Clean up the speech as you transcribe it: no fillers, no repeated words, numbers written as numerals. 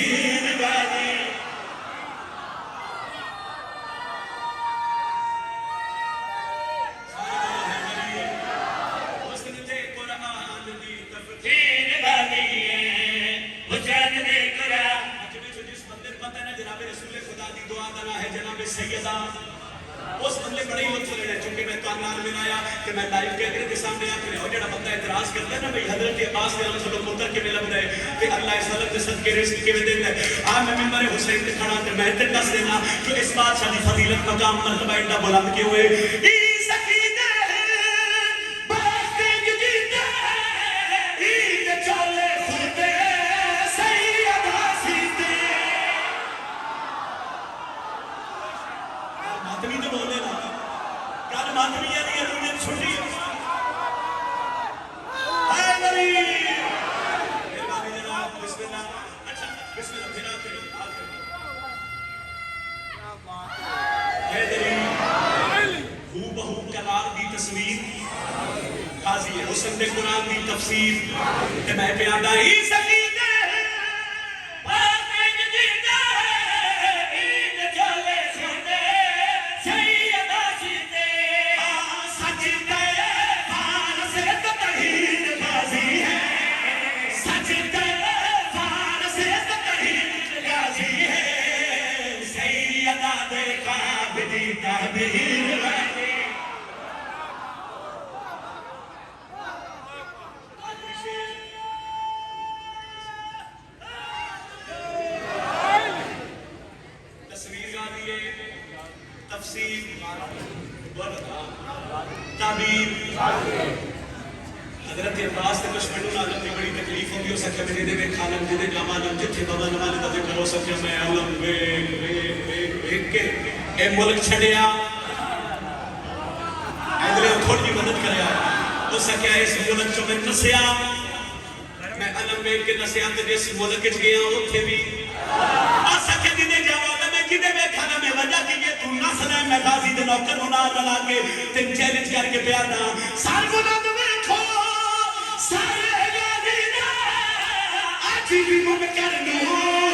तीर गाजी उस बंदे बड़े ही लुत्फ लेने चूंकि मैं तो नाल मिलाया कि मैं लाइव कैमरे के सामने आके हो जेड़ा बंदा इतराज करता है ना भाई हजरत अब्बास के अलम से पुत्र के मिलब रहे कि अल्लाह इस अलम के सदके रिस्क के देता है आ मैं मिंबर हुसैन पे खड़ा ते मैं ते दस देना कि इस बादशाह दी फजीलत मकाम मर्तबा इतना बुलंद क्यों है ई सकीने बास्ते जीते ई चले खुदे सैयदा सीते मातमी तो बोले ना कल मातमी यानी अभी ने छुट्टी हाय नबी मेहरबानी जनाब बिस्मिल्लाह अच्छा बिस्मिल्लाह फिर आते क्या बात है दलील हूबहू कलाम दी तस्वीर काजी हुस्न दे कुरान दी तफसीर ते मैं पे आंदा ही सकीने हजरत अब्बास ने दुश्मनों आलम की बड़ी तकलीफ होगी हो सके मैंने दे खालम दे जामा लम जिथे बाबा नवाले दा जिक्र हो सके मैं आलम वेख के ए मुल्क छड़िया इधर थोड़ी मदद करया हो सके इस मुल्क चो मैं नसिया मैं आलम वेख के नसिया ते जिस मुल्क च गया ओथे भी आ सके दिने जावा मैं किदे में खाना में वजह की ये तू नस्ल है मैं गाजी दे नौकर होना लगा के ते चैलेंज करके प्यार सार बुलंद देखो सारे गाजी ना आज भी मुनकर नूर